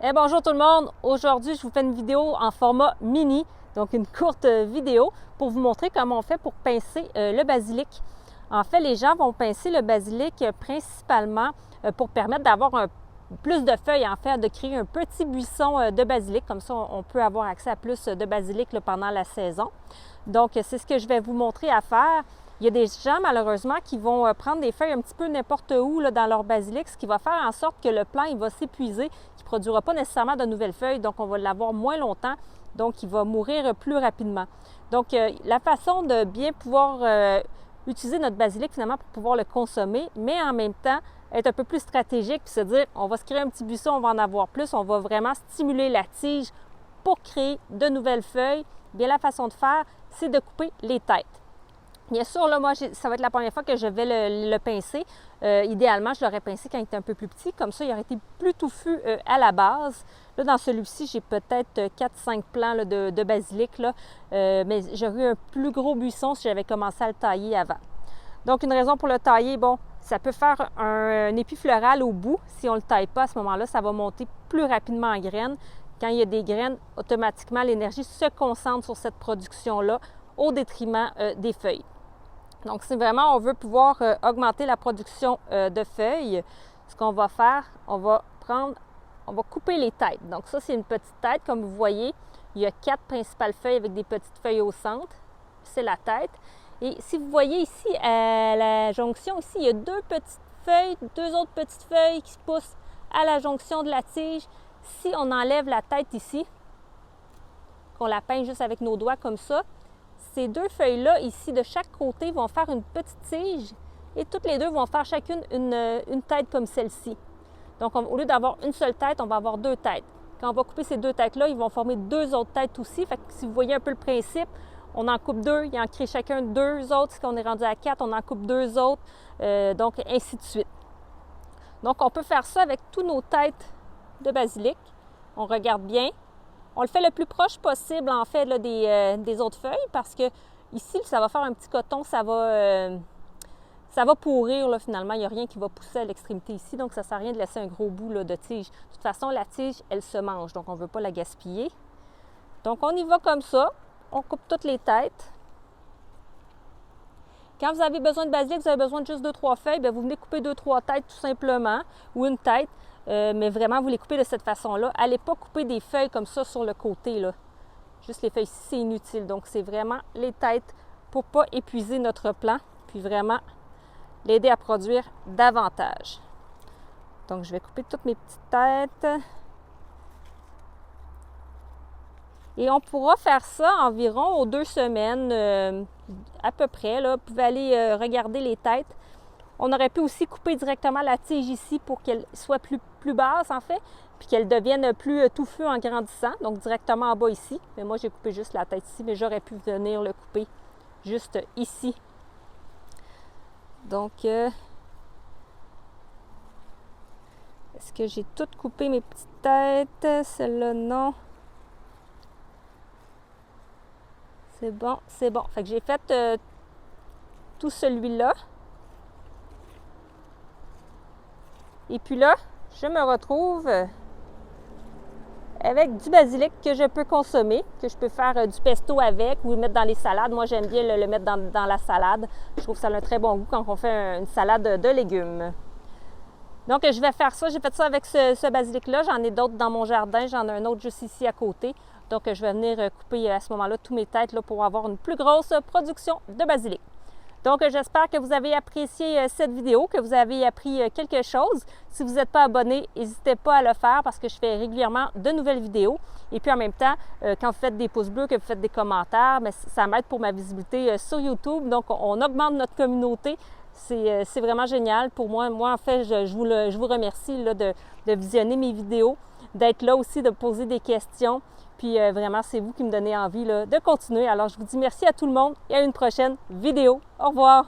Bonjour tout le monde! Aujourd'hui, je vous fais une vidéo en format mini, donc une courte vidéo pour vous montrer comment on fait pour pincer le basilic. En fait, les gens vont pincer le basilic principalement pour permettre d'avoir plus de feuilles, en fait, de créer un petit buisson de basilic. Comme ça, on peut avoir accès à plus de basilic pendant la saison. Donc, c'est ce que je vais vous montrer à faire. Il y a des gens, malheureusement, qui vont prendre des feuilles un petit peu n'importe où dans leur basilic, ce qui va faire en sorte que le plant il va s'épuiser, qu'il ne produira pas nécessairement de nouvelles feuilles, donc on va l'avoir moins longtemps, donc il va mourir plus rapidement. Donc, la façon de bien pouvoir utiliser notre basilic, finalement, pour pouvoir le consommer, mais en même temps, être un peu plus stratégique, puis se dire, on va se créer un petit buisson, on va en avoir plus, on va vraiment stimuler la tige pour créer de nouvelles feuilles. Bien, la façon de faire, c'est de couper les têtes. Bien sûr, là, moi, ça va être la première fois que je vais le pincer. Idéalement, je l'aurais pincé quand il était un peu plus petit. Comme ça, il aurait été plus touffu à la base. Là, dans celui-ci, j'ai peut-être 4-5 plants là, de basilic. Là, mais j'aurais eu un plus gros buisson si j'avais commencé à le tailler avant. Donc, une raison pour le tailler, bon, ça peut faire un épi floral au bout. Si on ne le taille pas à ce moment-là, ça va monter plus rapidement en graines. Quand il y a des graines, automatiquement, l'énergie se concentre sur cette production-là au détriment des feuilles. Donc, si vraiment on veut pouvoir augmenter la production de feuilles, ce qu'on va faire, on va couper les têtes. Donc, ça, c'est une petite tête. Comme vous voyez, il y a 4 principales feuilles avec des petites feuilles au centre. C'est la tête. Et si vous voyez ici, à la jonction, ici, il y a 2 petites feuilles, 2 autres petites feuilles qui se poussent à la jonction de la tige. Si on enlève la tête ici, qu'on la pince juste avec nos doigts comme ça, ces 2 feuilles-là, ici, de chaque côté, vont faire une petite tige et toutes les 2 vont faire chacune une tête comme celle-ci. Donc, au lieu d'avoir une seule tête, on va avoir 2 têtes. Quand on va couper ces 2 têtes-là, ils vont former 2 autres têtes aussi. Fait que si vous voyez un peu le principe, on en coupe 2, il en crée chacun 2 autres. Si on est rendu à 4, on en coupe 2 autres, donc ainsi de suite. Donc, on peut faire ça avec tous nos têtes de basilic. On regarde bien. On le fait le plus proche possible, en fait, là, des autres feuilles parce que ici, ça va faire un petit coton, ça va pourrir, là, finalement. Il n'y a rien qui va pousser à l'extrémité ici, donc ça ne sert à rien de laisser un gros bout là, de tige. De toute façon, la tige, elle se mange, donc on ne veut pas la gaspiller. Donc, on y va comme ça. On coupe toutes les têtes. Quand vous avez besoin de basilic, vous avez besoin de juste 2-3 feuilles, bien, vous venez couper 2-3 têtes tout simplement, ou une tête. Mais vraiment, vous les coupez de cette façon-là. Allez pas couper des feuilles comme ça sur le côté, là. Juste les feuilles ici, c'est inutile. Donc, c'est vraiment les têtes pour ne pas épuiser notre plant, puis vraiment l'aider à produire davantage. Donc, je vais couper toutes mes petites têtes. Et on pourra faire ça environ aux 2 semaines, à peu près. Là. Vous pouvez aller regarder les têtes. On aurait pu aussi couper directement la tige ici pour qu'elle soit plus basse, en fait, puis qu'elle devienne plus touffue en grandissant, donc directement en bas ici. Mais moi, j'ai coupé juste la tête ici, mais j'aurais pu venir le couper juste ici. Donc, est-ce que j'ai toutes coupé mes petites têtes? Celle-là, non. C'est bon, c'est bon. Fait que j'ai fait tout celui-là. Et puis là, je me retrouve avec du basilic que je peux consommer, que je peux faire du pesto avec ou le mettre dans les salades. Moi, j'aime bien le mettre dans la salade. Je trouve que ça a un très bon goût quand on fait une salade de légumes. Donc, je vais faire ça. J'ai fait ça avec ce basilic-là. J'en ai d'autres dans mon jardin. J'en ai un autre juste ici à côté. Donc, je vais venir couper à ce moment-là tous mes têtes là, pour avoir une plus grosse production de basilic. Donc, j'espère que vous avez apprécié cette vidéo, que vous avez appris quelque chose. Si vous n'êtes pas abonné, n'hésitez pas à le faire parce que je fais régulièrement de nouvelles vidéos. Et puis, en même temps, quand vous faites des pouces bleus, que vous faites des commentaires, bien, ça m'aide pour ma visibilité sur YouTube. Donc, on augmente notre communauté. C'est vraiment génial pour moi. Moi, en fait, je vous remercie là, de visionner mes vidéos, d'être là aussi, de poser des questions. Puis vraiment, c'est vous qui me donnez envie là, de continuer. Alors, je vous dis merci à tout le monde et à une prochaine vidéo. Au revoir!